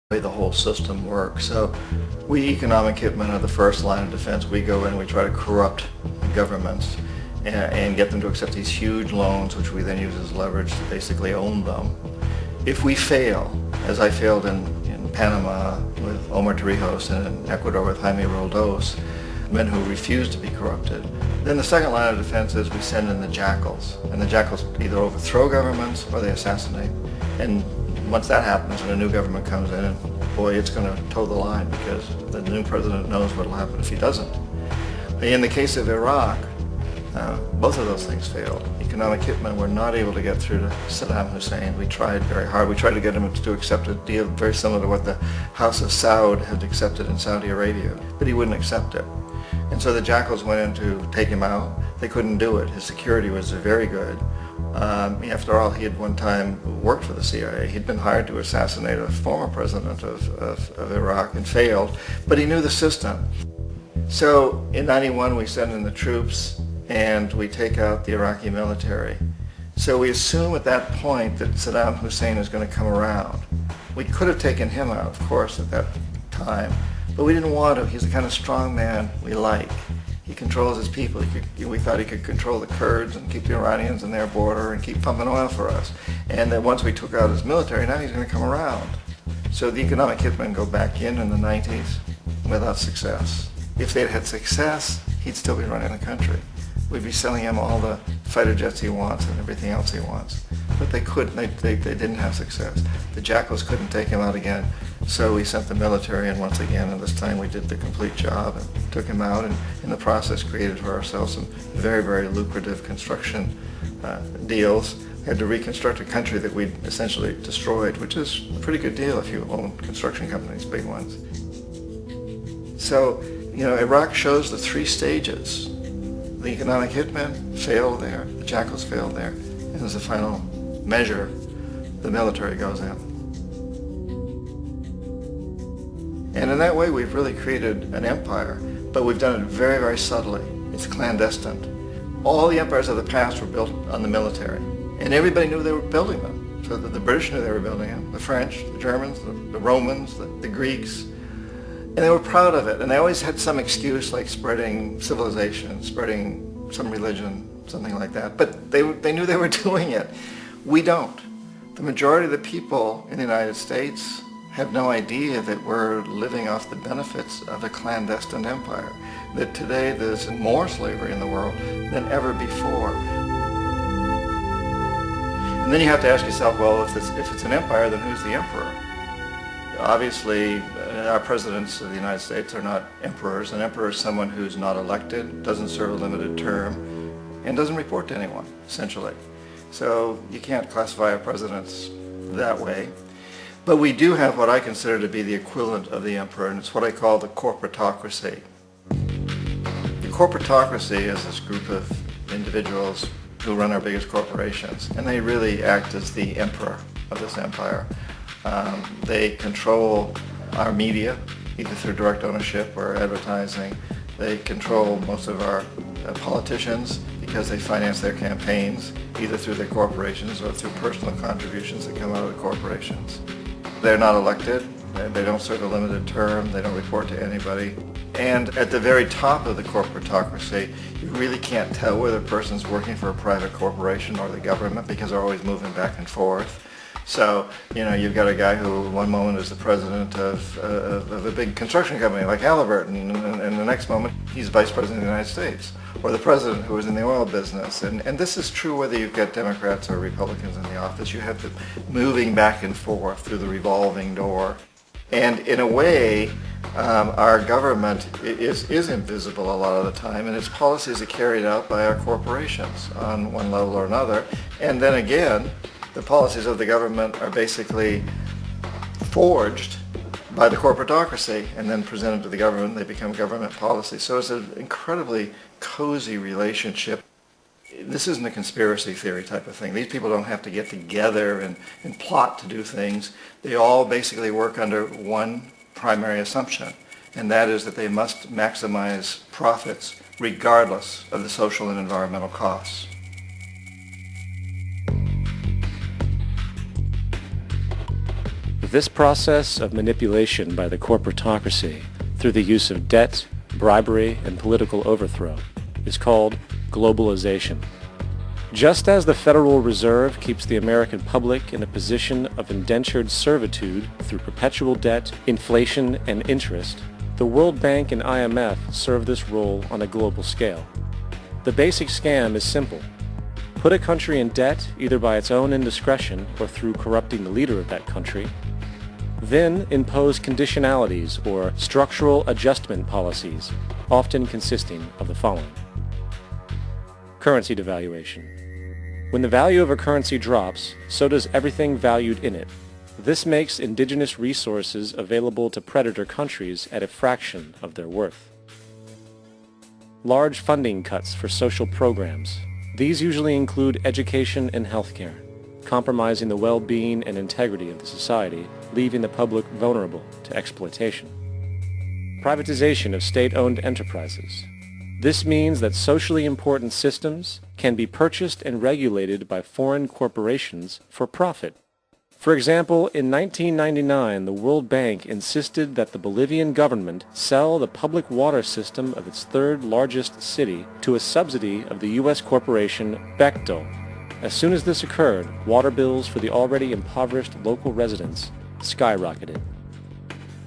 way the whole system works. So we economic hitmen are the first line of defense. We go in and we try to corrupt governments and get them to accept these huge loans, which we then use as leverage to basically own them. If we fail, as I failed in Panama with Omar Torrijos and in Ecuador with Jaime Roldos, men who refuse to be corrupted, then the second line of defense is we send in the jackals. And the jackals either overthrow governments or they assassinate. And once that happens and a new government comes in, boy, it's going to toe the line because the new president knows what will happen if he doesn't. In the case of Iraq, both of those things failed. Economic hitmen were not able to get through to Saddam Hussein. We tried very hard. We tried to get him to accept a deal very similar to what the House of Saud had accepted in Saudi Arabia, but he wouldn't accept it. And so the jackals went in to take him out. They couldn't do it. His security was very good. After all, he had one time worked for the CIA. He'd been hired to assassinate a former president of Iraq and failed, but he knew the system. So in '91 we send in the troops and we take out the Iraqi military. So we assume at that point that Saddam Hussein is going to come around. We could have taken him out, of course, at that time, but we didn't want to. He's the kind of strong man we like. He controls his people. We thought he could control the Kurds and keep the Iranians in their border and keep pumping oil for us. And that once we took out his military, now he's going to come around. So the economic hitmen go back in the 90s without success. If they'd had success, he'd still be running the country. We'd be selling him all the fighter jets he wants and everything else he wants. But they couldn't. They didn't have success. The jackals couldn't take him out again. So we sent the military in once again, and this time we did the complete job and took him out, and in the process created for ourselves some very, very lucrative construction deals. We had to reconstruct a country that we'd essentially destroyed, which is a pretty good deal if you own construction companies, big ones. So, Iraq shows the three stages. The economic hitmen failed there, the jackals failed there, and as a final measure, the military goes in. And in that way, we've really created an empire, but we've done it very, very subtly. It's clandestine. All the empires of the past were built on the military, and everybody knew they were building them. So the British knew they were building them, the French, the Germans, the Romans, the Greeks, and they were proud of it. And they always had some excuse, like spreading civilization, spreading some religion, something like that. But they knew they were doing it. We don't. The majority of the people in the United States have no idea that we're living off the benefits of a clandestine empire, that today there's more slavery in the world than ever before. And then you have to ask yourself, well, if it's an empire, then who's the emperor? Obviously, our presidents of the United States are not emperors. An emperor is someone who's not elected, doesn't serve a limited term, and doesn't report to anyone, essentially. So you can't classify our presidents that way. But we do have what I consider to be the equivalent of the emperor, and it's what I call the corporatocracy. The corporatocracy is this group of individuals who run our biggest corporations, and they really act as the emperor of this empire. They control our media, either through direct ownership or advertising. They control most of our politicians because they finance their campaigns, either through their corporations or through personal contributions that come out of the corporations. They're not elected, they don't serve a limited term, they don't report to anybody. And at the very top of the corporatocracy, you really can't tell whether a person's working for a private corporation or the government because they're always moving back and forth. So, you've got a guy who one moment is the president of a big construction company like Halliburton, and the next moment he's vice president of the United States, or the president who is in the oil business. And this is true whether you've got Democrats or Republicans in the office. You have them moving back and forth through the revolving door. And in a way, our government is invisible a lot of the time, and its policies are carried out by our corporations on one level or another. And then again, the policies of the government are basically forged by the corporatocracy and then presented to the government. They become government policy. So it's an incredibly cozy relationship. This isn't a conspiracy theory type of thing. These people don't have to get together and plot to do things. They all basically work under one primary assumption, and that is that they must maximize profits regardless of the social and environmental costs. This process of manipulation by the corporatocracy through the use of debt, bribery, and political overthrow is called globalization. Just as the Federal Reserve keeps the American public in a position of indentured servitude through perpetual debt, inflation, and interest, the World Bank and IMF serve this role on a global scale. The basic scam is simple. Put a country in debt either by its own indiscretion or through corrupting the leader of that country. Then impose conditionalities or structural adjustment policies, often consisting of the following. Currency devaluation. When the value of a currency drops, so does everything valued in it. This makes indigenous resources available to predator countries at a fraction of their worth. Large funding cuts for social programs. These usually include education and healthcare, compromising the well-being and integrity of the society, leaving the public vulnerable to exploitation. Privatization of state-owned enterprises. This means that socially important systems can be purchased and regulated by foreign corporations for profit. For example, in 1999, the World Bank insisted that the Bolivian government sell the public water system of its third largest city to a subsidy of the U.S. corporation Bechtel. As soon as this occurred, water bills for the already impoverished local residents skyrocketed.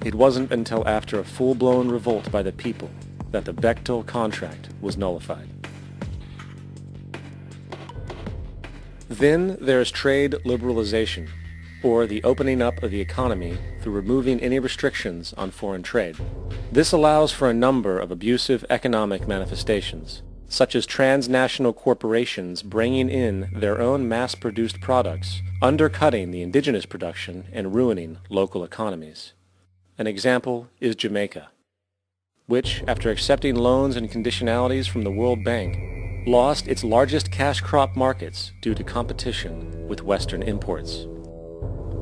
It wasn't until after a full-blown revolt by the people that the Bechtel contract was nullified. Then there's trade liberalization, or the opening up of the economy through removing any restrictions on foreign trade. This allows for a number of abusive economic manifestations, such as transnational corporations bringing in their own mass-produced products, undercutting the indigenous production and ruining local economies. An example is Jamaica, which, after accepting loans and conditionalities from the World Bank, lost its largest cash crop markets due to competition with Western imports.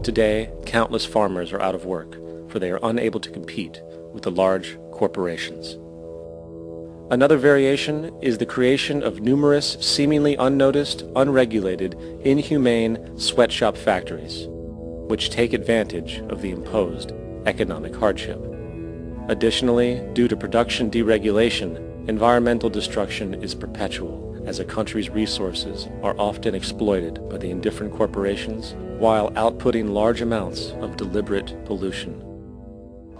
Today, countless farmers are out of work, for they are unable to compete with the large corporations. Another variation is the creation of numerous seemingly unnoticed, unregulated, inhumane sweatshop factories, which take advantage of the imposed economic hardship. Additionally, due to production deregulation, environmental destruction is perpetual, as a country's resources are often exploited by the indifferent corporations while outputting large amounts of deliberate pollution.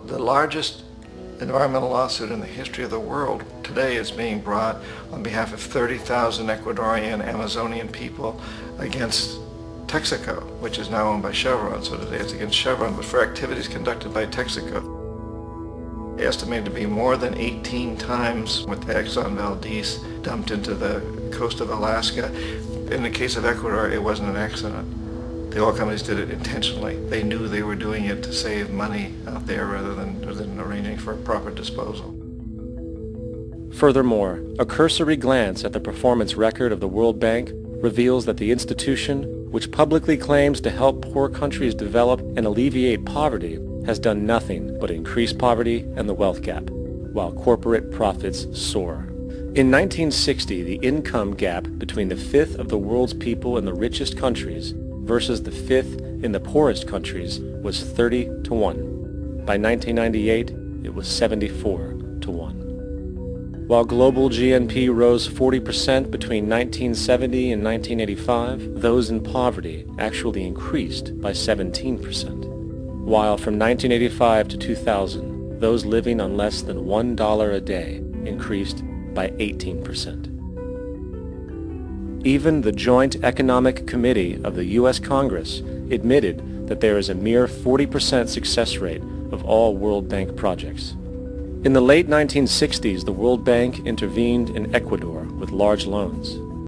The largest environmental lawsuit in the history of the world today is being brought on behalf of 30,000 Ecuadorian Amazonian people against Texaco, which is now owned by Chevron. So today it's against Chevron, but for activities conducted by Texaco. Estimated to be more than 18 times what the Exxon Valdez dumped into the coast of Alaska. In the case of Ecuador, it wasn't an accident. The oil companies did it intentionally. They knew they were doing it to save money out there rather than arranging for proper disposal. Furthermore, a cursory glance at the performance record of the World Bank reveals that the institution, which publicly claims to help poor countries develop and alleviate poverty, has done nothing but increase poverty and the wealth gap, while corporate profits soar. In 1960, the income gap between the fifth of the world's people in the richest countries versus the fifth in the poorest countries was 30 to 1. By 1998, it was 74 to 1. While global GNP rose 40% between 1970 and 1985, those in poverty actually increased by 17%. While from 1985 to 2000, those living on less than $1 a day increased by 18%. Even the Joint Economic Committee of the U.S. Congress admitted that there is a mere 40% success rate of all World Bank projects. In the late 1960s, the World Bank intervened in Ecuador with large loans.